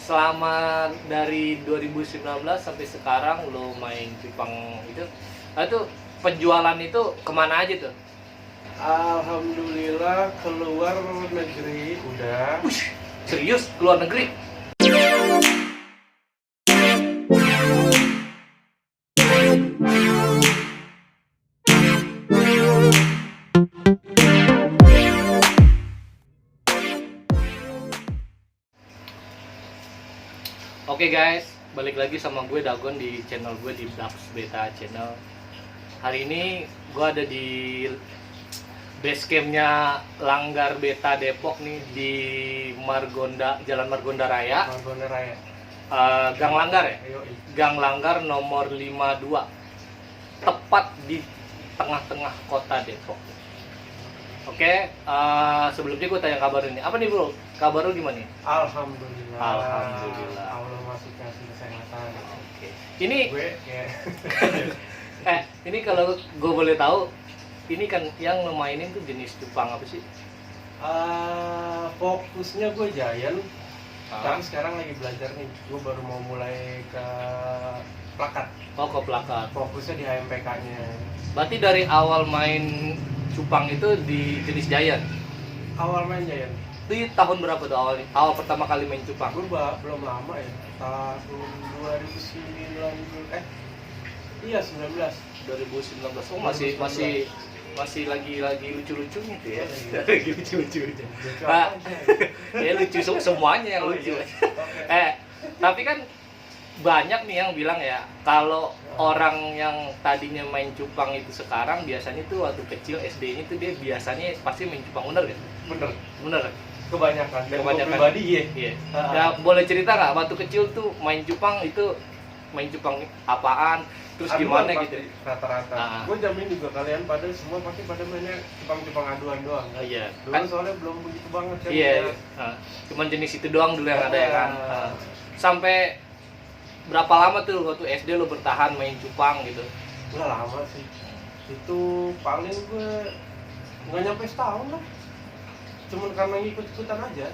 selama dari 2019 sampai sekarang lo main cupang itu penjualan itu kemana aja tuh? Alhamdulillah keluar negeri udah. Ush, serius keluar negeri? Oke guys, balik lagi sama gue Dagon di channel gue di Dax Beta Channel. Hari ini gue ada di base campnya Langgar Beta Depok nih di Margonda, Jalan Margonda Raya. Margonda Raya. Gang Langgar ya? Yoi. Gang Langgar nomor 52. Tepat di tengah-tengah kota Depok. Oke, sebelumnya gue tanya kabar ini. Apa nih bro? Kabar lu gimana nih? Alhamdulillah. Alhamdulillah. Allah masih kasih kesehatan. Oke. Ini Gue kayak ini kalau gue boleh tahu, ini kan yang lo mainin tuh jenis cupang apa sih? fokusnya gue Giant. Ah. Tapi sekarang lagi belajar nih. Gue baru mau mulai ke plakat. Oh, ke plakat. Fokusnya di HMPK-nya. Berarti dari awal main cupang itu di jenis Giant. Awal main Giant. Itu tahun berapa tuh awal pertama kali main cupang? Gue belum lama ya. Tahun 2019. Iya 19. 2019. Oh, masih lagi lucu-lucunya tuh ya. Iya. Lagi lucu-lucunya. Lucu Nah, apa aja? ya lucu semuanya yang Oh, lucu. iya. Oke. Tapi kan banyak nih yang bilang ya, kalau orang yang tadinya main cupang itu sekarang biasanya tuh waktu kecil SD-nya tuh dia biasanya pasti main cupang, bener kan? Bener. Bener. Kebanyakan. Dan gue Kebanyakan. pribadi ya. Iya. Ya, boleh cerita nggak waktu kecil tuh main cupang apaan? Terus Aduan gimana pasti, gitu? rata-rata. Ah. Gue jamin juga kalian semua pasti pada mainnya cupang-cupang aduan doang. Oh, iya. Dulu Kan soalnya belum begitu banget kan. iya. ya. Cuman jenis itu doang dulu yang ada ya kan. Ah. Sampai berapa lama tuh waktu SD lo bertahan main cupang gitu? Udah lama sih. Itu paling gue nggak nyampe setahun lah. Cuman karena ngikut-ikutan aja.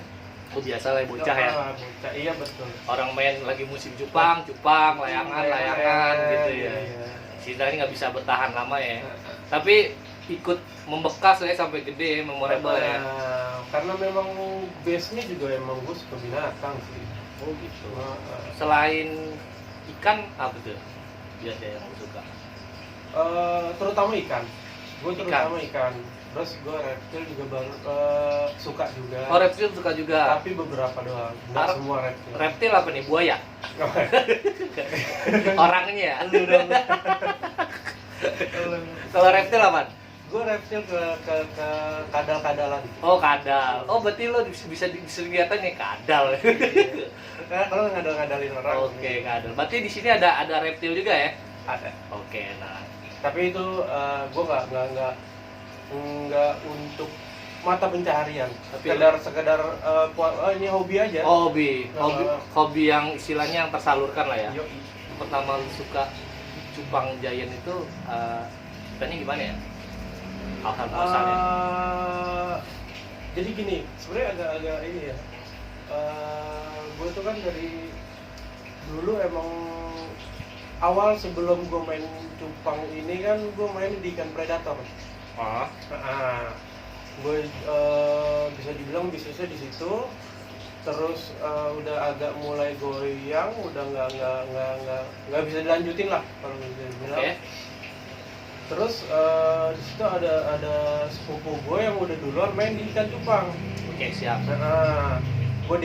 Oh, biasa lah bocah ya. Bocah, iya betul. Orang main lagi musim cupang, layangan gitu ya. Iya. Sisanya nggak bisa bertahan lama ya. Tapi ikut membekas ya sampai gede, memorable ya. Karena memang base-nya juga emang gue suka binatang sih. Oh gitu. Nah, Selain ikan apa tuh? Biasa yang lu suka. terutama ikan. Gue terutama ikan. Terus gue reptil juga suka juga. Oh, reptil suka juga. Tapi beberapa doang. Nggak semua reptil. Reptil apa nih? Buaya? Orangnya, lu dong. Kalau reptil apa? Gue reptil ke kadal-kadalan. Oh, kadal. Oh, berarti lo bisa kelihatan nih kadal. Nah, kalau ngadal-ngadalin orang. Oke, kadal. Berarti di sini ada reptil juga ya? Ada. Oke, nah. Tapi itu gue nggak untuk mata pencaharian. Tapi Sekedar ini hobi aja. Oh, hobi yang istilahnya yang tersalurkan lah ya. Yoi. Pertama lu suka cupang Giant itu ceritanya gimana ya? Asal-muasalnya. Jadi gini, sebenarnya agak ini ya. Gue tuh kan dari dulu emang awal sebelum gue main cupang ini kan gue main di ikan predator. Gue bisa dibilang bisnisnya di situ. Terus udah agak mulai goyang, udah nggak bisa dilanjutin lah kalau bisa dibilang. Oke. Terus di situ ada sepupu gue yang udah duluan main di ikan cupang. Oke, siap. Gue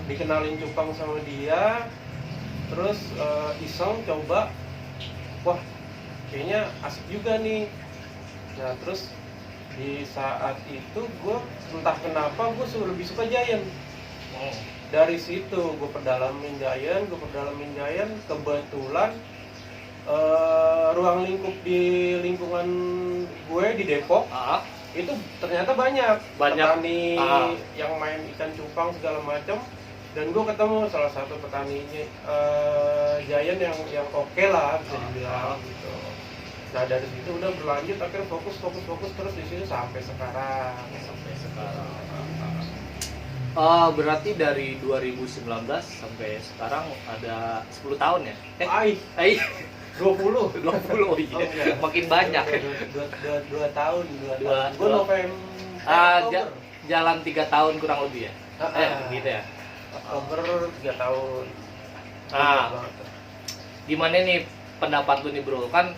dikenalin cupang sama dia. Terus iseng coba, wah kayaknya asik juga nih. Nah terus di saat itu gue entah kenapa gue lebih suka Giant. Dari situ gue perdalamin Giant, kebetulan ruang lingkup di lingkungan gue di Depok itu ternyata banyak petani yang main ikan cupang segala macam. Dan gue ketemu salah satu petaninya Giant yang oke lah bisa dibilang gitu. Nah dari situ udah berlanjut akhirnya fokus terus di situ sampai sekarang. Berarti dari 2019 sampai sekarang ada 10 tahun ya? Ai. 20. 20, oh iya. Makin banyak. 2 tahun. Gue November. Jalan 3 tahun kurang lebih ya? Gitu ya? Oktober 3 tahun. Gimana nih pendapat lu nih bro? Kan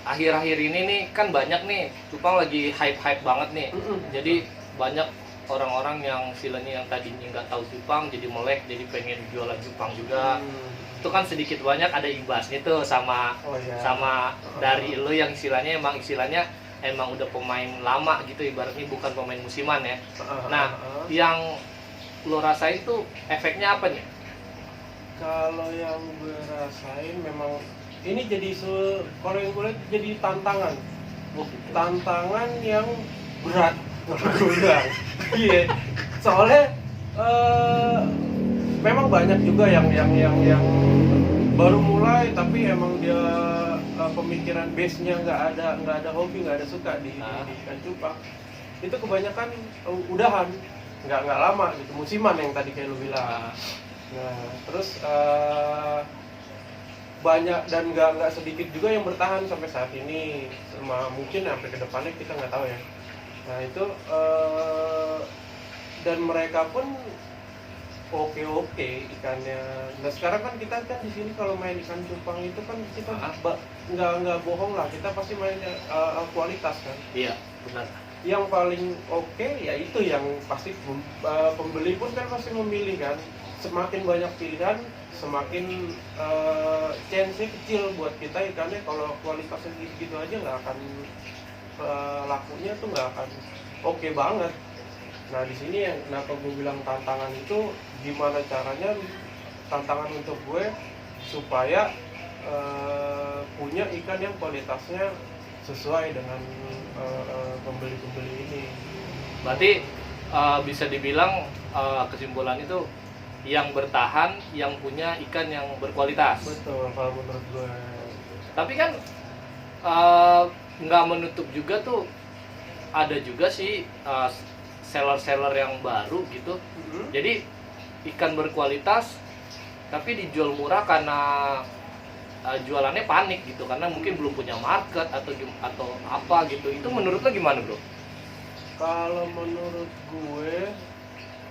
akhir-akhir ini nih kan banyak nih cupang lagi hype banget nih. Jadi banyak orang-orang yang istilahnya yang tadinya nggak tahu cupang jadi melek, jadi pengen jualan cupang juga. Itu kan sedikit banyak ada imbasnya tuh sama dari lo yang istilahnya emang udah pemain lama gitu, ibaratnya bukan pemain musiman ya. Nah, yang lo rasain tuh efeknya apa nih? Kalau yang gue rasain memang ini jadi kalau yang gue lihat jadi tantangan. Tantangan yang berat. Gue bilang. Iya. Soalnya memang banyak juga yang baru mulai tapi emang dia pemikiran base-nya nggak ada hobi, nggak ada suka di ikan cupang. Itu kebanyakan udahan, nggak lama gitu, musiman yang tadi kayak lu bilang. Nah, terus banyak dan nggak sedikit juga yang bertahan sampai saat ini, mungkin sampai kedepannya kita nggak tahu ya. Nah itu dan mereka pun oke ikannya. Nah sekarang kan kita kan di sini kalau main ikan cupang itu kan kita nggak bohong lah, kita pasti mainnya kualitas kan. Iya benar. Yang paling oke ya itu yang pasti pembeli pun kan pasti memilih kan. Semakin banyak pilihan, semakin chance-nya kecil buat kita ikannya. Kalau kualitasnya gitu aja nggak akan lakunya tuh nggak akan oke banget. Nah di sini yang kenapa gue bilang tantangan itu, gimana caranya tantangan untuk gue supaya punya ikan yang kualitasnya sesuai dengan pembeli-pembeli ini. Berarti bisa dibilang kesimpulan itu yang bertahan, yang punya ikan yang berkualitas. Betul, kalau menurut gue. Tapi kan nggak menutup juga tuh, ada juga sih seller-seller yang baru gitu. Jadi ikan berkualitas tapi dijual murah karena jualannya panik gitu, karena mungkin belum punya market atau apa gitu. Itu menurut lo gimana bro? Kalau menurut gue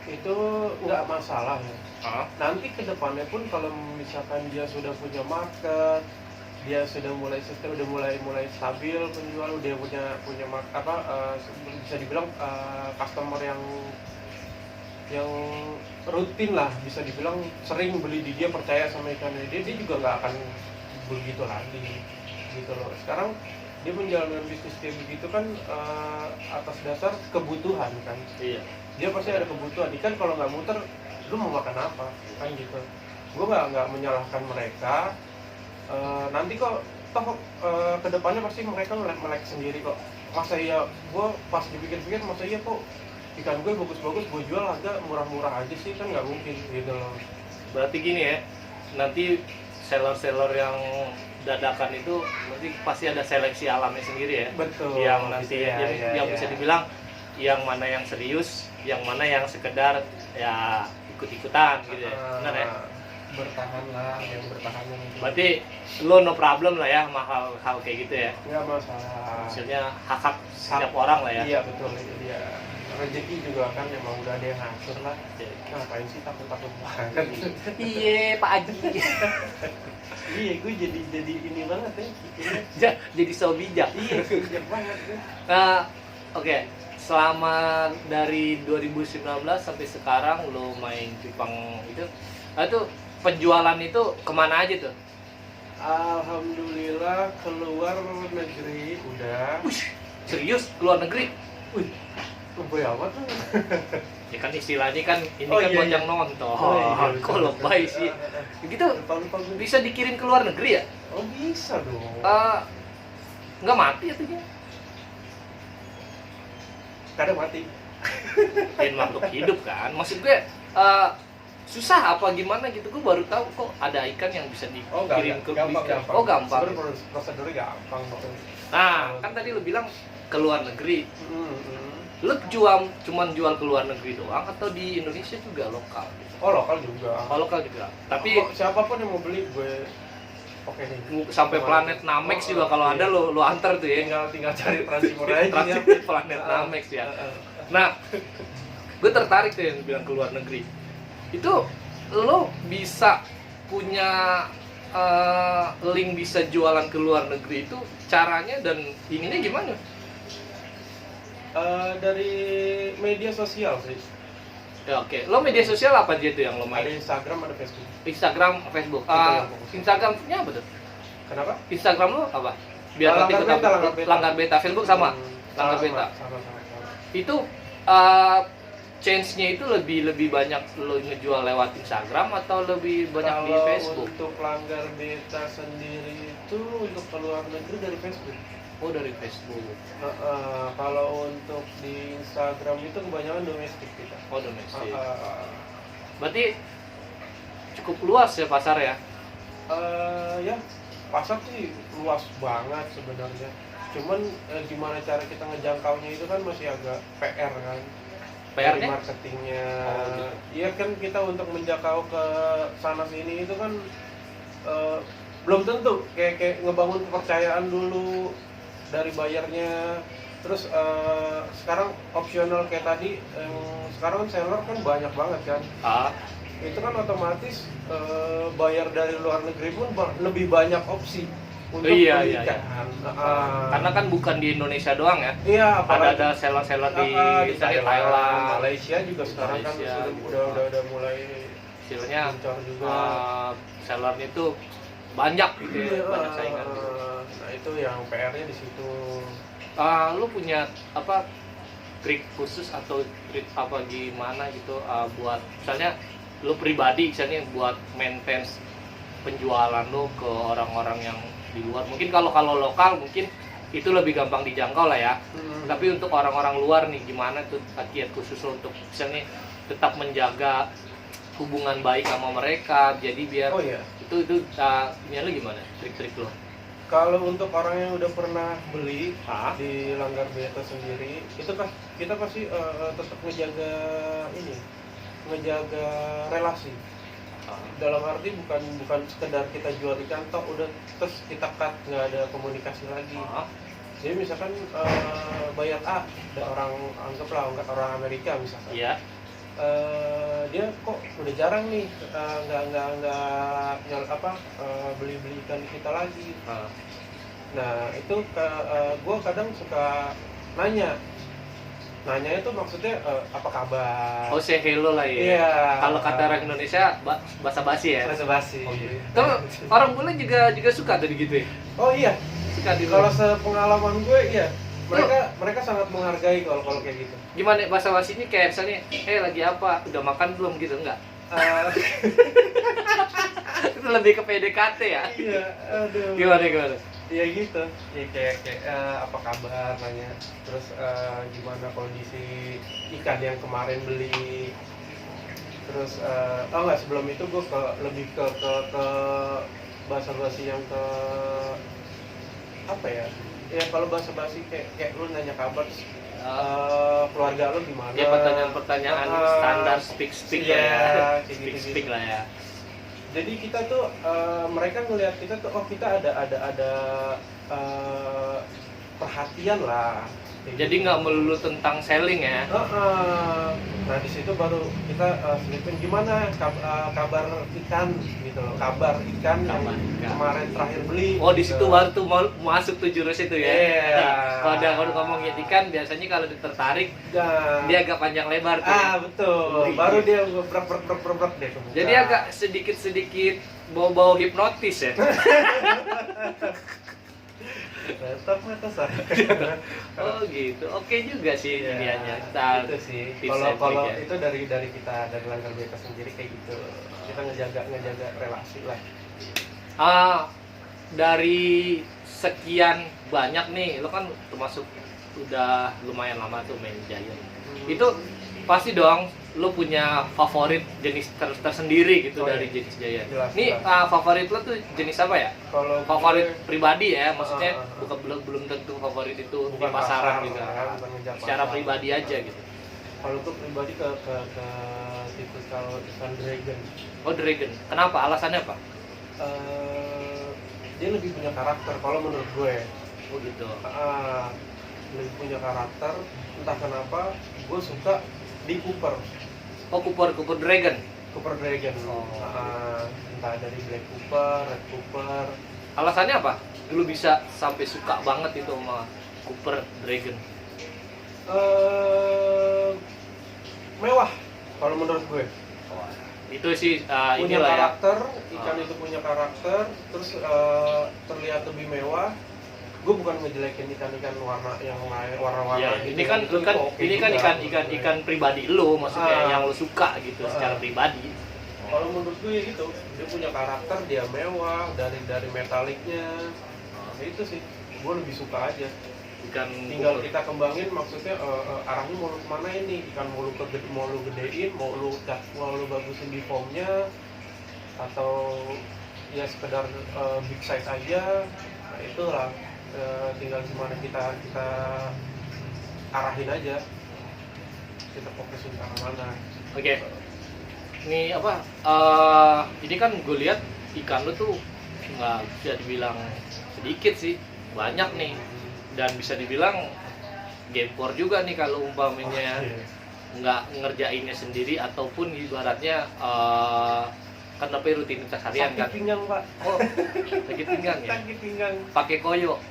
itu nggak masalah ya. Nanti kedepannya pun kalau misalkan dia sudah punya market, dia sudah mulai stabil penjual, dia punya bisa dibilang customer yang rutin lah, bisa dibilang sering beli di dia, percaya sama ikannya dia juga nggak akan begitu lagi gitu loh. Sekarang dia menjalankan bisnis kayak begitu kan atas dasar kebutuhan kan. Iya. Dia pasti ada kebutuhan. Ikan kalau nggak muter, lu mau makan apa kan gitu. Gue nggak menyalahkan mereka. Nanti kok toh kedepannya pasti mereka melek sendiri kok. Masa iya, gue pas dipikir-pikir masa iya kok ikan gue bagus-bagus gue jual harga murah-murah aja sih, kan nggak mungkin gitu loh. Berarti gini ya, nanti seller-seller yang dadakan itu nanti pasti ada seleksi alamnya sendiri ya. Betul. Yang nanti yang bisa dibilang yang mana yang serius, yang mana yang sekedar ya ikut-ikutan gitu ya. Benar ya? Bertahan lah, yang bertahan yang itu. Berarti lo no problem lah ya sama hal kayak gitu ya? Nggak masalah. Maksudnya hak setiap orang lah ya? Iya betul, itu dia. Rezeki juga kan emang udah ada yang ngatur lah. Ngapain sih takut-takut banget? Iya Pak Haji. Iya, gue jadi ini banget ya. Jadi so bijak. Iya, bijak banget. Oke. Selama dari 2019 sampai sekarang lo main cupang itu penjualan itu kemana aja tuh? Alhamdulillah keluar negeri udah. Serius keluar negeri? Lebay amat tuh. Ya kan istilahnya kan ini buat yang nonton. Kok lebay sih? Gitu bisa dikirim ke luar negeri ya? Oh bisa dong. Nggak mati ya tuh dia? Kadang mati. Bikin makhluk hidup kan? Maksud gue susah apa gimana gitu, gue baru tahu kok ada ikan yang bisa dikirim ke gampang. Oh gampang. Prosedurnya gampang. Nah kan tadi lu bilang ke luar negeri. Lu cuman jual ke luar negeri doang atau di Indonesia juga lokal? Oh, lokal juga. Oh, lokal juga. Tapi siapapun yang mau beli gue oke nih. Sampai planet Namex juga kalau ada lu antar tuh ya. Tinggal cari Transimor aja. Transit planet Namex ya. Nah, gue tertarik tuh yang bilang ke luar negeri. Itu lo bisa punya link bisa jualan ke luar negeri itu caranya dan ininya gimana? Dari media sosial sih. Ya, oke. Lo media sosial apa aja tuh yang lo main? Ada Instagram, ada Facebook. Instagram, Facebook. Instagramnya apa tuh? Kenapa? Instagram lo apa? Biar nanti langgar beta. Facebook sama? Langgar beta. Sama. Itu change-nya itu lebih banyak lo ngejual lewat Instagram atau lebih banyak di Facebook? Untuk langgar beta sendiri itu untuk keluar negeri dari Facebook. Oh, dari Facebook. Kalau untuk di Instagram itu kebanyakan domestik kita. Oh, domestik. Berarti cukup luas ya pasar ya? Ya, pasar sih luas banget sebenarnya. Cuman gimana cara kita ngejangkaunya itu kan masih agak PR kan. PR-nya? Marketingnya. Iya kan kita untuk menjangkau ke sana sini itu kan belum tentu kayak ngebangun kepercayaan dulu dari bayarnya. Terus sekarang opsional kayak tadi sekarang kan seller kan banyak banget kan. Itu kan otomatis bayar dari luar negeri pun lebih banyak opsi untuk iya. Karena kan bukan di Indonesia doang ya. Iya, ada seller-seller di Thailand, Malaysia juga sekarang kan udah mulai istilahnya juga. Sellernya itu banyak gitu ya, banyak saingan gitu. Nah, itu yang PR-nya di situ. Lu punya apa trik khusus atau trik apa gimana gitu buat misalnya lu pribadi misalnya buat maintain penjualan lu ke orang-orang yang di luar? Mungkin kalau lokal mungkin itu lebih gampang dijangkau lah ya. Tapi untuk orang-orang luar nih gimana tuh kiat khusus lo untuk misalnya tetap menjaga hubungan baik sama mereka, jadi biar itu lu gimana trik-trik lo? Kalau untuk orang yang udah pernah beli di langgar beta sendiri, itu kita pasti tetap ngejaga relasi. Dalam arti bukan sekedar kita jual ikan toh udah terus kita cut, nggak ada komunikasi lagi. Jadi misalkan bayar A, ada anggaplah orang Amerika misalkan. Iya. Dia kok udah jarang nih beli ikan kita lagi. Nah itu gue kadang suka nanya itu maksudnya apa kabar? Oh, say hello lah ya. Iya. Kalau kata orang Indonesia basa-basi ya. Basa-basi. Oh, gitu. Orang bule juga suka tadi gitu ya. Oh iya. Suka di. Kalau sepengalaman gue iya. Mereka sangat menghargai kalau kayak gitu. Gimana basa-basinya kayak misalnya, lagi apa? Udah makan belum gitu enggak? Itu lebih ke PDKT ya. Iya, aduh. Gimana? Iya gitu. Ya kayak apa kabar nanya. Terus gimana kondisi ikan yang kemarin beli. Terus enggak, sebelum itu gue lebih ke basa-basi yang ke apa ya? Ya kalau basa-basi kayak lu nanya kabar terus keluarga lu gimana? Ya pertanyaan standar speak ya. Speak lah ya. Jadi kita tuh mereka ngelihat kita tuh kita ada perhatian lah. Jadi nggak melulu tentang selling ya. Nah di situ baru kita selipin gimana kabar ikan gitu loh, kabar ikan yang kemarin terakhir beli. Oh di situ baru tuh mau masuk tuh jurus itu ya. Kalau udah ngomongin ikan biasanya kalau tertarik dia agak panjang lebar tuh. Betul. Baru dia berak deh. Jadi agak sedikit bau-bau hipnotis ya. Tetap mata Oh gitu, oke juga sih dianya. Itu sih. Kalau itu dari kita dari langgar beta sendiri kayak gitu. Kita ngejaga relasi lah. Dari sekian banyak nih, lo kan termasuk udah lumayan lama tuh main Giant. Itu pasti dong lu punya favorit jenis tersendiri gitu dari iya. jenis Giant. Jelas, Nih jelas. favorit lu tuh jenis apa ya? Kalau Favorit gue, pribadi ya, maksudnya belum tentu favorit itu di bukan pasaran pasar, gitu. ya, bukan ngejar Secara pasar. pribadi aja gitu. Kalau gue pribadi ke tipikal ikan dragon. Oh, Dragon. Kenapa? Alasannya apa? Dia lebih punya karakter kalau menurut gue. Oh gitu. Lebih punya karakter, entah kenapa gue suka di Cooper. Oh, Cooper Dragon. Cooper Dragon. Oh. Entah dari Black Cooper, Red Cooper. Alasannya apa? Dulu bisa sampai suka banget itu sama Cooper Dragon. Mewah kalau menurut gue. Oh, itu sih Punya inilah ya. karakter, ikan itu punya karakter, terus terlihat lebih mewah. Gue bukan ngejelekin ikan-ikan warna yang lain, warna-warna Ya, gitu. ini kan ini kan ikan pribadi lu, maksudnya yang lu suka gitu secara pribadi. Kalau menurut gue ya gitu, dia punya karakter, dia mewah dari metaliknya. Nah, itu sih, gue lebih suka aja. Ikan Tinggal Cooper. kita kembangin, maksudnya arahnya mau lu kemana ini? Ikan mau lu gedein, mau lu bagusin di formnya, atau ya sekedar big size aja. Nah itulah, tinggal gimana kita arahin aja, kita fokusin ke arah mana. Oke. Ini apa? Ini kan gue lihat ikan lu tuh nggak bisa dibilang sedikit sih, banyak nih. Dan bisa dibilang gempor juga nih kalau umpamanya nggak ngerjainnya sendiri ataupun ibaratnya kan tapi rutinitas harian Sakit kan. pinggang pak. Oh, sakit pinggang ya. Sakit pinggang. Pakai koyo.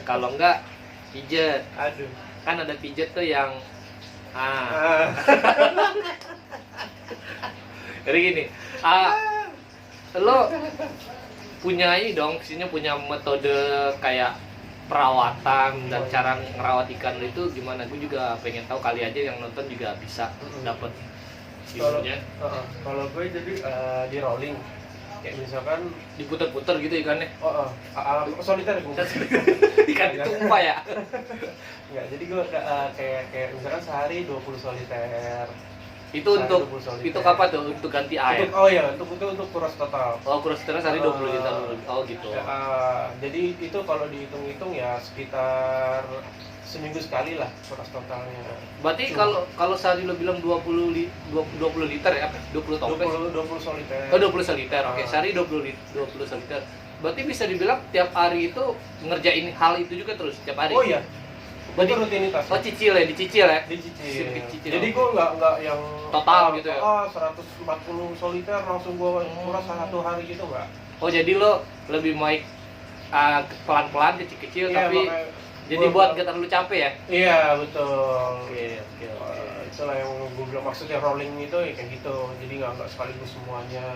Kalau enggak pijet. Aduh. Kan ada pijet tuh yang jadi gini. Lo punya ini dong, sini punya metode kayak perawatan dan cara ngerawat ikan lo itu gimana? Gue juga pengen tahu, kali aja yang nonton juga bisa dapat ilmunya. Kalau gue jadi di rolling, kayak misalkan Diputer-puter gitu ikannya. soliter gue. Ikan itu umpa ya. Enggak, jadi gue kayak misalkan sehari 20 soliter. Itu Sehari untuk 20 soliter. itu kapan tuh? Untuk ganti air. Untuk kuras total. Oh, kurang setelah sehari 20 liter. Oh gitu. Jadi itu kalau dihitung-hitung ya sekitar seminggu sekali lah kuras totalnya. Berarti kalau sehari lo bilang 20 liter ya, apa? 20 toples. 20 soliter. Oh, 20 liter. Oke, sehari 20 liter. Berarti bisa dibilang tiap hari itu ngerjain hal itu juga terus tiap hari. Oh iya. Berarti Itu rutinitas. Oh, dicicil ya? Dicicil. Dicicil. Jadi gue nggak yang Total gitu ya? 140 soliter langsung gue kuras satu hari gitu nggak. Oh, jadi lo lebih baik pelan-pelan kecil-kecil Iya, tapi makanya jadi buat gak terlalu capek ya? Iya betul. Oke. Itulah yang gue bilang, maksudnya rolling itu ya kayak gitu. Jadi nggak sekaligus semuanya.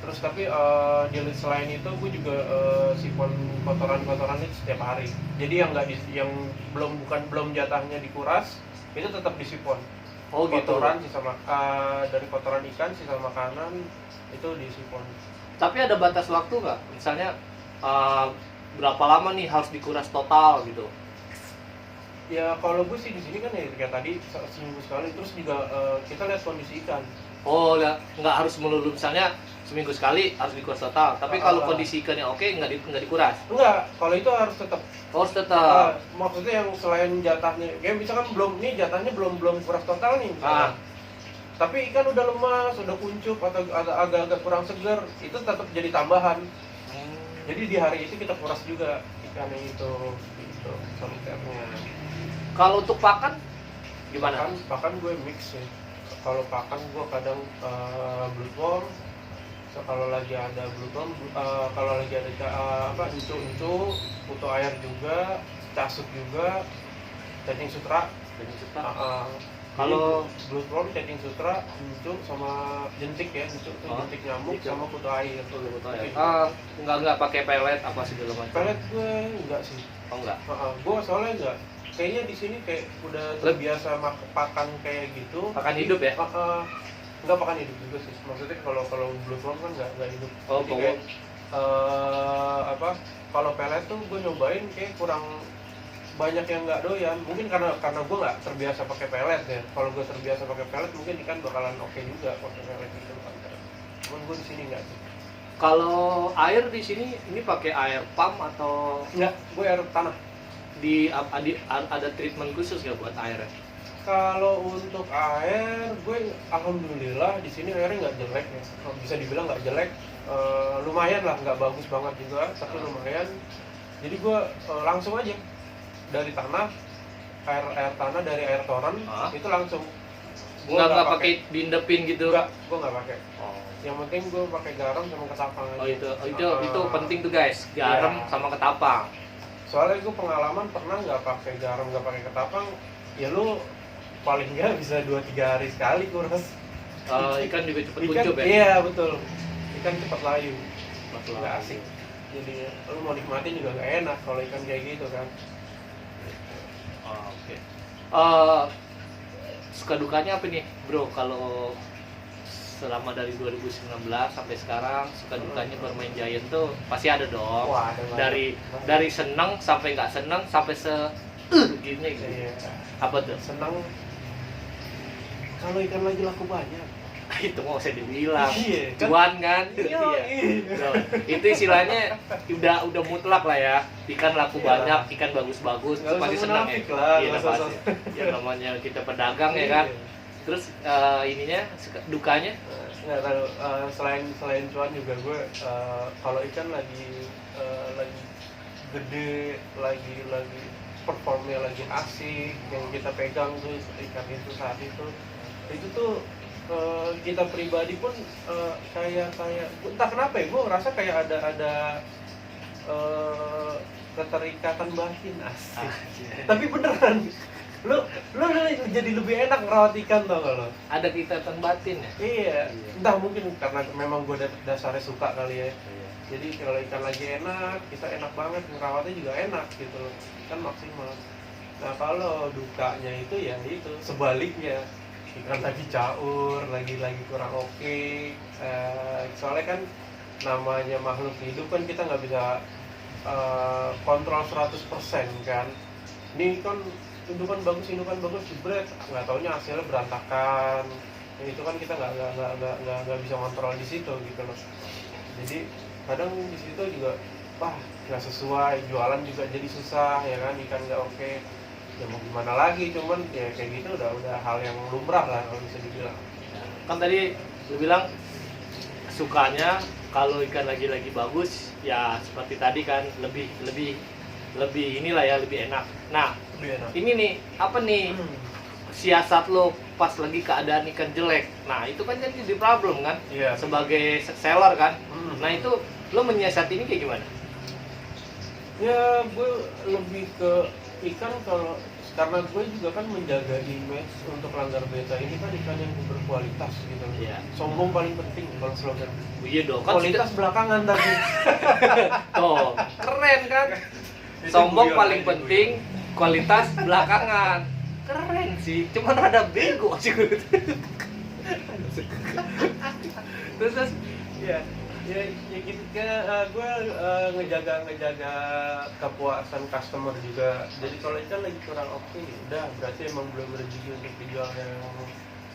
Terus tapi selain itu gue juga sifon kotoran itu setiap hari. Jadi yang nggak yang belum jatahnya dikuras itu tetap disifon. Oh gitu. Kotoran dari kotoran ikan, sisa makanan itu disifon. Tapi ada batas waktu nggak? Misalnya berapa lama nih harus dikuras total gitu? Ya kalau gue sih di sini kan ya kayak tadi seminggu sekali, terus juga kita lihat kondisi ikan. Oh, nggak harus melulu misalnya seminggu sekali harus dikuras total. Tapi kalau kondisi ikannya oke, nggak dikuras. Enggak, kalau itu harus tetap. Harus tetap. Maksudnya yang selain jatahnya, kayak misalkan jatahnya belum kuras total nih. Tapi ikan udah lemas, udah kuncup atau agak-agak kurang segar, itu tetap jadi tambahan. Jadi di hari itu kita kuras juga ikannya itu, gitu, soliternya. Kalau untuk pakan gimana? Pakan gue mix ya. Kalau pakan gue kadang bloodworm. Kalau lagi ada bloodworm, kalau lagi ada encu, putu air juga, casut juga, cacing sutra. Kalau bloodworm, cacing sutra, encu sama jentik ya, jentik nyamuk sama putu air. Enggak pakai pelet apa segala macam. Pelet gue enggak sih. Oh enggak. Gue soalnya enggak. Kayaknya di sini kayak udah terbiasa pakan kayak gitu. Pakan hidup ya? Enggak pakan hidup juga sih. Maksudnya kalau bloodworm kan enggak hidup. Oh, jadi kayak kalau pelet tuh gue nyobain kayak kurang banyak yang nggak doyan, mungkin karena gue nggak terbiasa pakai pelet ya. Kalau gue terbiasa pakai pelet mungkin ikan bakalan oke juga pakai pelet gitu kan. Cuman gue di sini nggak sih. Kalau air di sini ini pakai air pump atau nggak? Gue air tanah. Ada treatment khusus nggak buat airnya? Kalau untuk air, gue alhamdulillah di sini airnya nggak jelek ya. Bisa dibilang nggak jelek, lumayan lah, nggak bagus banget juga, tapi lumayan. Jadi gue langsung aja dari tanah, air tanah dari air toren itu langsung. Gue nggak pakai diindepin gitu? Nggak, gue nggak pakai. Yang penting gue pakai garam sama ketapang aja. Itu penting tuh guys, garam sama ketapang. Soalnya gue pengalaman pernah nggak pakai garam, nggak pakai ketapang, ya lu paling nggak bisa 2-3 hari sekali kuras. Ikan juga cepet kuncup ya? Iya betul, ikan cepat layu, nggak asik. Jadi lu mau nikmatin juga nggak enak kalau ikan kayak gitu kan. Oke. Suka dukanya apa nih bro kalau selama dari 2019 sampai sekarang, suka dukanya bermain Giant tuh pasti ada dong. Wah, ada dari seneng sampai nggak seneng sampai gini gitu. Iya. Apa tuh? Seneng kalau ikan lagi laku banyak. Itu mau saya dibilang. Iya, cuan kan? Iya. Itu istilahnya udah mutlak lah ya. Ikan laku banyak, ikan bagus-bagus, pasti senang ya. Iya, pasti. Ya namanya kita pedagang ya kan. Terus ininya dukanya? Nggak tahu. Selain cuan juga gue kalau ikan lagi gede, lagi performnya lagi asik, yang kita pegang tuh ikan itu saat itu tuh kita pribadi pun kayak entah kenapa ya, gue ngerasa kayak ada keterikatan batin asik. Tapi beneran lu jadi lebih enak ngerawat ikan, tau gak lo? Ada ikatan batin ya? Iya. Entah mungkin karena memang gue dasarnya suka kali ya. Jadi kalau ikan lagi enak, kita enak banget ngerawatnya juga enak gitu loh, kan maksimal. Nah kalau dukanya itu ya itu sebaliknya, ikan lagi caur, lagi kurang oke. Soalnya kan namanya makhluk hidup kan kita nggak bisa kontrol 100% kan. Ini kan indukan bagus jebret, nggak taunya hasilnya berantakan. Nah, itu kan kita nggak bisa kontrol di situ gitu loh. Jadi kadang di situ juga nggak sesuai, jualan juga jadi susah ya kan, ikan nggak oke. Ya mau gimana lagi, cuman ya kayak gitu udah hal yang lumrah lah kalau bisa dibilang. Kan tadi lu bilang sukanya kalau ikan lagi bagus ya seperti tadi kan, lebih inilah ya, lebih enak. Nah, ini nih apa nih siasat lo pas lagi keadaan ikan jelek? Nah itu kan jadi problem kan, sebagai seller kan. Nah itu lo menyiasat ini kayak gimana? Ya gue lebih ke ikan, karena gue juga kan menjaga image untuk Langgar Beta ini kan ikan yang berkualitas gitu. Iya. Sombong paling penting kalau slogan. Iya dong. Kan kualitas belakangan tadi. Tuh keren kan? Sombong paling penting, kualitas belakangan. Keren sih, cuman rada bego sih gue. Terus ya gitu kan. Gue ngejaga kepuasan customer juga. Jadi kalau ikan lagi kurang oke, udah berarti emang belum rezeki untuk dijual yang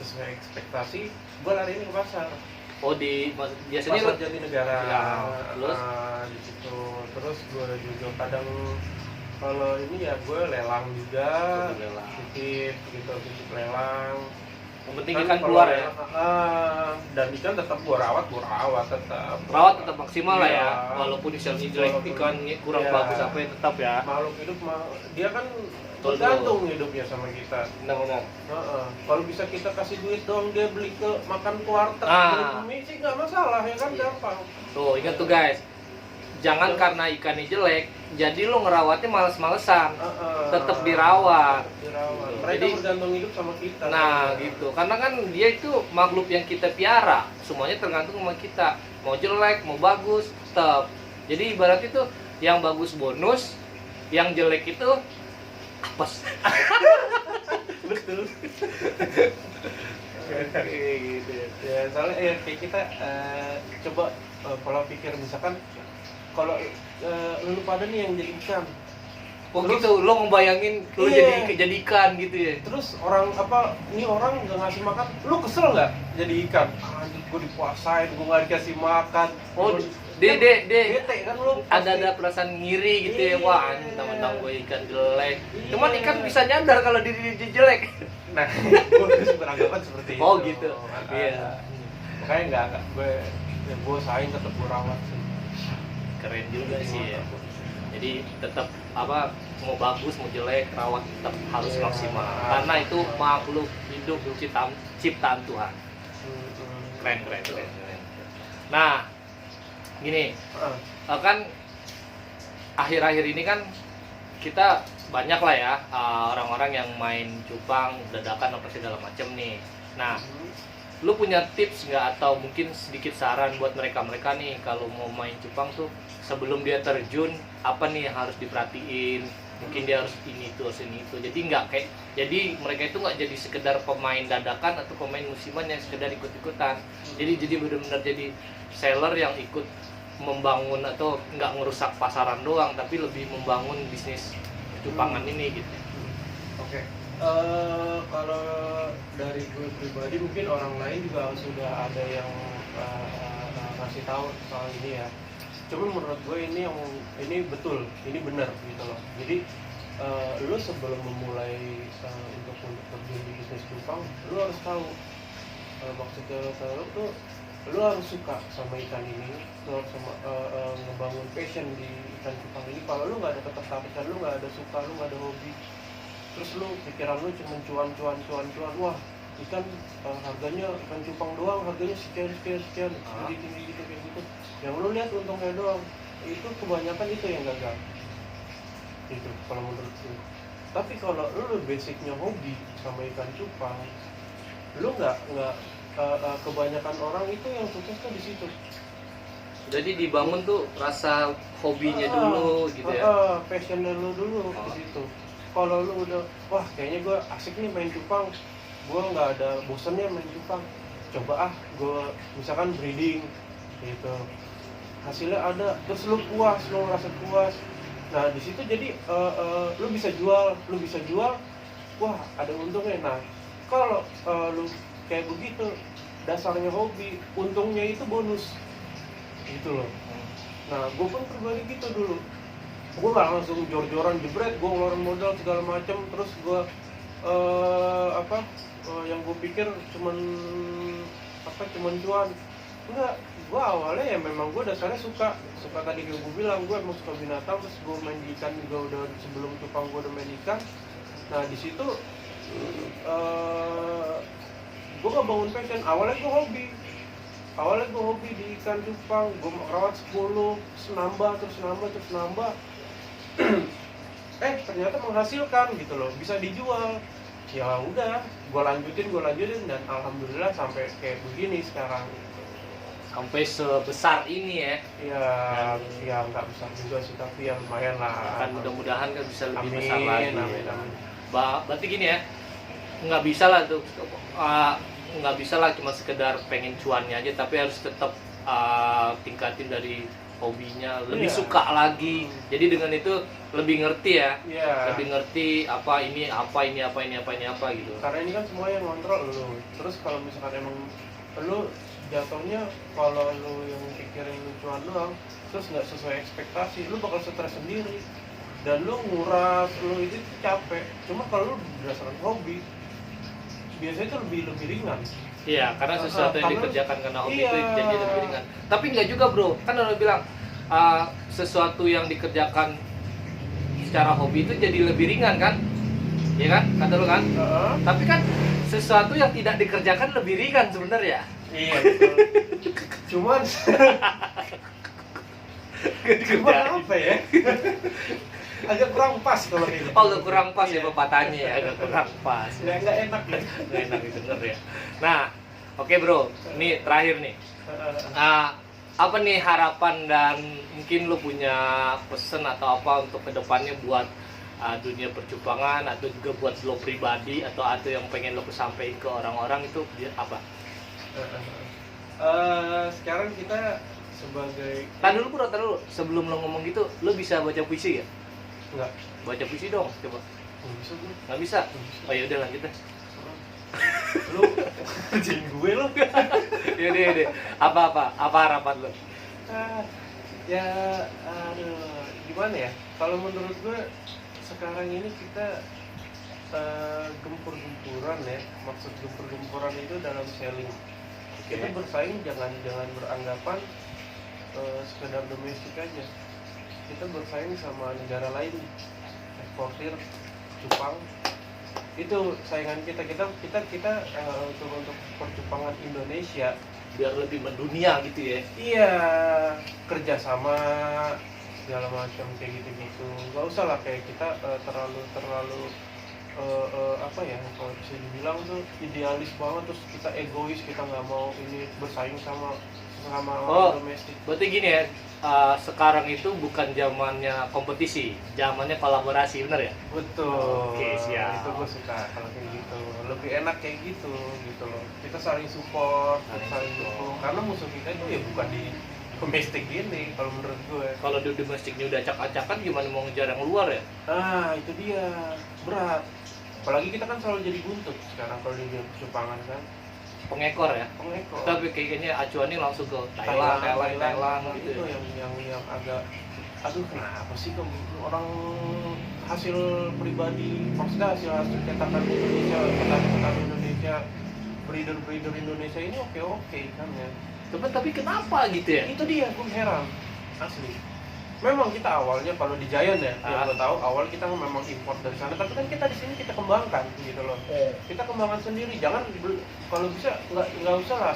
sesuai ekspektasi. Gue lari ini ke pasar. Oh biasanya pasar Jatinegara. Ya, terus di situ. Terus gue juga kadang kalau ini ya gue lelang juga, titip lelang. Yang penting ikan keluar ya. Dan ikan tetap gue rawat tetap. Rawat tetap maksimal lah ya. Walaupun misalnya jelek, ikan kurang bagus apa ya, tetap ya. Makhluk hidup dia kan tergantung hidupnya sama kita. Benar-benar. Kalau bisa kita kasih duit dong, dia beli ke makan kuartet, beli sih nggak masalah ya kan, gampang. Tuh ingat tuh guys, jangan karena ikannya jelek, jadi lo ngerawatnya males-malesan. Tetap dirawat. Mereka bergantung hidup sama kita. Nah gitu, karena kan dia itu makhluk yang kita piara, semuanya tergantung sama kita. Mau jelek, mau bagus, tetap. Jadi ibarat itu yang bagus bonus, yang jelek itu apes. Betul. Gitu ya. Soalnya kayak kita coba pola pikir, misalkan kalau lu pada nih yang jadi ikan, Oh terus, gitu, lo ngebayangin lo iya. jadi ikan gitu ya? Terus orang ini orang nggak ngasih makan, lu kesel nggak jadi ikan? Anjir, gue dipuasain, gue nggak dikasih makan. Oh, bete kan lu. ada perasaan ngiri gitu ya, Iya. wah teman-teman gue ikan jelek. Iya. Cuman ikan bisa nyadar kalau diri dia jelek. Nah, gue beranggapan seperti itu. Oh gitu. Iya. Makanya nggak gue saing tetap gue rawat sih. Keren juga sih ya. Jadi tetap apa, mau bagus mau jelek rawat tetap harus maksimal karena itu makhluk hidup ciptaan Tuhan. Keren. Nah gini, kan akhir-akhir ini kan kita banyak lah ya orang-orang yang main cupang dadakan apa segala macam nih. Nah lu punya tips nggak atau mungkin sedikit saran buat mereka nih kalau mau main cupang tuh sebelum dia terjun apa nih yang harus diperhatiin, mungkin dia harus ini itu jadi mereka itu nggak jadi sekedar pemain dadakan atau pemain musiman yang sekedar ikut-ikutan, jadi benar-benar jadi seller yang ikut membangun atau nggak ngerusak pasaran doang tapi lebih membangun bisnis cupangan ini gitu. Oke. Kalau dari gue pribadi mungkin orang lain juga sudah ada yang ngasih tahu soal ini ya. Cuma menurut gue ini betul, ini benar gitu loh. Jadi lu sebelum memulai untuk terjun di bisnis cupang, lu harus tahu maksudnya lu tuh lu harus suka sama ikan ini, lu harus ngebangun passion di ikan cupang ini. Kalau lu nggak ada ketertarikan, lu nggak ada suka, lu nggak ada hobi, terus lu pikiran lu cuma cuan, wah ikan harganya ikan cupang doang harganya sekian tinggi gitu kayak gitu, yang lu lihat untungnya doang, itu kebanyakan itu yang gagal itu kalau menurut gue. Tapi kalau lu basicnya hobi sama ikan cupang, lu nggak kebanyakan orang itu yang sukses tuh di situ. Jadi dibangun tuh rasa hobinya dulu gitu ya. Passionnya lu dulu di situ. Kalau lu udah, wah kayaknya gue asik nih main cupang, gue nggak ada bosannya main cupang, coba gue misalkan breeding gitu, hasilnya ada, terus lu ngerasa puas. Nah di situ jadi lu bisa jual, wah ada untungnya. Nah kalau lu kayak begitu, dasarnya hobi, untungnya itu bonus gitu loh. Nah gue pun pribadi gitu dulu, gue gak langsung jor-joran jebret, gue ngeluarin modal segala macam, terus gue yang gue pikir cuman cuan. Enggak, gue awalnya ya memang gue dasarnya suka tadi kayak gue bilang, gue emang suka binatang, terus gue main di ikan juga udah sebelum cupang gue udah main ikan. Nah di situ gue gak bangun passion, awalnya gue hobi di ikan cupang, gue rawat 10, terus nambah ternyata menghasilkan gitu loh, bisa dijual. Ya udah, gue lanjutin dan alhamdulillah sampai kayak begini sekarang gitu. Sampai sebesar ini ya. Ya nggak besar juga sih, tapi ya lumayan lah. Kan mudah-mudahan kan bisa lebih Amin, besar lagi. amin. Berarti gini ya, nggak bisa lah cuma sekedar pengen cuannya aja, tapi harus tetap tingkatin dari hobinya, lebih suka lagi. Jadi dengan itu lebih ngerti ya, lebih ngerti apa ini gitu. Karena ini kan semua yang ngontrol lu. Terus kalau misalkan emang lu jatuhnya, kalau lu yang pikirin lu cuan doang, terus nggak sesuai ekspektasi, lu bakal stres sendiri. Dan lu nguras, lu itu capek. Cuma kalau lu berdasarkan hobi, biasanya itu lebih ringan. Iya, karena sesuatu yang dikerjakan karena hobi itu jadi lebih ringan. Tapi nggak juga bro, kan udah bilang sesuatu yang dikerjakan secara hobi itu jadi lebih ringan kan? Iya kan? Kata lu kan? Tapi kan sesuatu yang tidak dikerjakan lebih ringan sebenarnya. Iya betul. Cuman apa ya? Agak kurang pas kalau kayak gitu. Agak kurang pas ya pepatahnya ya, agak kurang pas. Nggak enak deh. Nggak enak didengar ya. Nah, oke bro, ini terakhir nih. Apa nih harapan dan mungkin lo punya pesan atau apa untuk kedepannya buat dunia percupangan atau juga buat lo pribadi atau yang pengen lo sampaikan ke orang-orang itu apa? Sekarang kita sebagai Tadi dulu sebelum lo ngomong gitu, lo bisa baca puisi gak? Enggak. Baca puisi dong, coba. Nggak bisa gue. Nggak bisa? Oh ya udah lanjut deh. Lu kerjain gue lu. Yaudah, yaudah. Apa harapan lo? Ya, aduh, gimana ya? Kalau menurut gue sekarang ini kita gempur-gempuran ya. Maksud gempur-gempuran itu dalam selling. Kita bersaing jangan beranggapan sekedar domestik aja. Kita bersaing sama negara lain, eksportir, cupang. Itu saingan kita untuk percupangan Indonesia Biar lebih mendunia gitu ya. iya, kerjasama segala macam kayak gitu nggak usah lah kayak kita terlalu apa ya, kalau bisa dibilang tuh idealis banget, terus kita egois, kita nggak mau ini bersaing sama orang domestik. Berarti gini ya, sekarang itu bukan zamannya kompetisi, zamannya kolaborasi, bener ya? Betul. Oke, siap. Itu gue suka kalau kayak gitu, lebih enak kayak gitu loh. Kita saling support, saling dukung, karena musuh kita itu ya bukan di domestik gini kalau menurut gue. Kalau di domestiknya udah acak-acakan, gimana mau ngejar yang luar ya? Nah itu dia, berat. Apalagi kita kan selalu jadi buntut sekarang kalau di percupangan kan. Pengekor ya? Pengekor. Tapi kayaknya acuannya langsung ke Thailand gitu itu ya? yang agak, aduh kenapa sih kok orang hasil pribadi, maksudnya hasil cetakan Indonesia, petani Indonesia, breeder Indonesia ini oke kan ya. Tapi kenapa gitu ya? Itu dia, gue heran asli. Memang kita awalnya kalau di Giant ya, yang gue tahu awal kita memang import dari sana, tapi kan kita di sini kita kembangkan gitu loh. Kita kembangkan sendiri, jangan kalau bisa nggak usah lah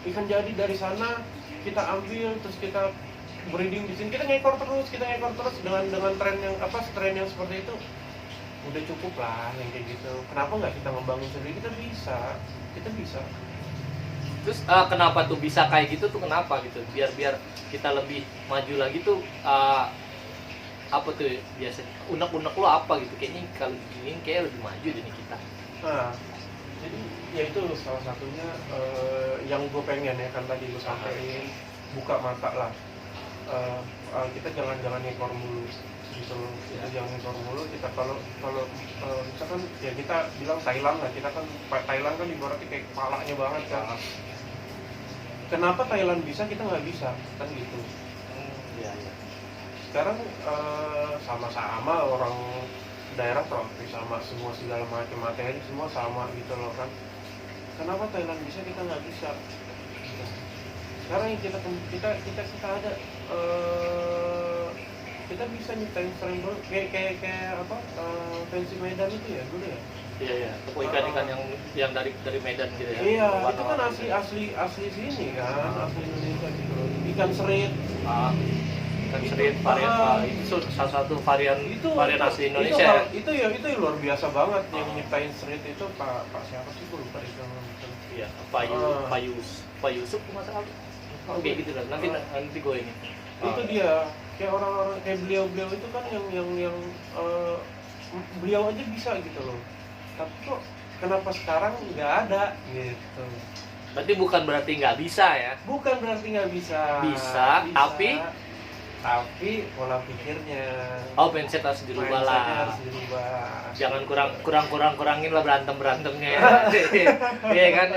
ikan jadi dari sana kita ambil terus kita breeding di sini, kita ngekor terus dengan tren yang seperti itu udah cukup lah yang kayak gitu. Kenapa nggak kita ngembangin sendiri? Kita bisa. Terus kenapa tuh bisa kayak gitu tuh, kenapa gitu? Biar kita lebih maju lagi tuh, apa tuh biasanya? Unek-unek lo apa gitu? Kayaknya kalau begini kayak lebih maju deh nih kita. Nah, jadi ya itu salah satunya yang gue pengen ya, kan tadi gue sampein, buka mata lah. Kita jangan ngekor mulu gitu loh. Kita jangan ngekor mulu. Kita kalau misalkan ya kita bilang Thailand lah, kita kan Thailand kan ibaratnya kayak kepalanya banget kan. Kenapa Thailand bisa, kita nggak bisa, kan gitu. Iya. Sekarang sama-sama orang daerah tropis, sama semua segala macam materi semua sama gitu loh kan. Kenapa Thailand bisa, kita nggak bisa? Sekarang yang kita ada, kita bisa nyiptain framework kayak Fancy Medan itu ya dulu ya. Iya. Tepung ikan yang dari Medan gitu ya. Iya, itu kan asli sini kan, asli Indonesia gitu loh. Ikan serit. Ikan serit varian itu salah satu varian asli Indonesia. Itu luar biasa banget yang nyiptain serit itu Pak siapa sih, gue lupa itu. Iya, Pak Yusuf masalah. Oke gitu lah. Nanti gue ini. Itu dia, kayak orang-orang kayak beliau itu kan yang beliau aja bisa gitu loh. Tapi kok kenapa sekarang nggak ada gitu? Berarti bukan berarti nggak bisa ya? Bukan berarti nggak bisa. Bisa. Tapi pola pikirnya. Mindset harus dirubah lah. Harus dirubah. Jangan kurangin lah berantemnya ya. Iya kan?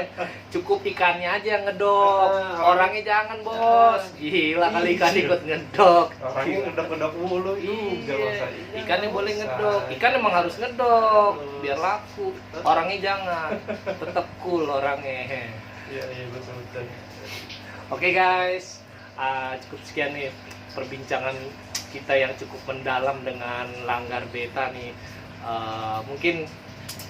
Cukup ikannya aja yang ngedok. Orangnya jangan, Bos. Gila kali ikan ikut ngedok. Orangnya ngedok mulu juga. Ikannya boleh ngedok. Ikan emang harus ngedok biar laku. Orangnya jangan. Tetap cool orangnya. Iya betul. Oke guys, cukup sekian nih perbincangan kita yang cukup mendalam dengan Langgar Beta nih. Mungkin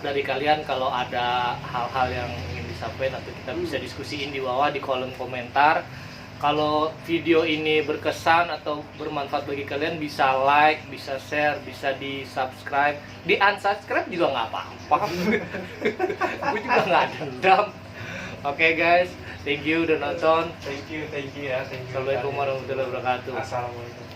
dari kalian kalau ada hal-hal yang ingin disampaikan atau kita bisa diskusiin di bawah di kolom komentar. Kalau video ini berkesan atau bermanfaat bagi kalian, bisa like, bisa share, bisa di subscribe, di unsubscribe juga nggak apa-apa. Gue juga nggak dendam. Oke guys, thank you udah nonton. Thank you ya. Assalamualaikum warahmatullahi wabarakatuh. Assalamualaikum.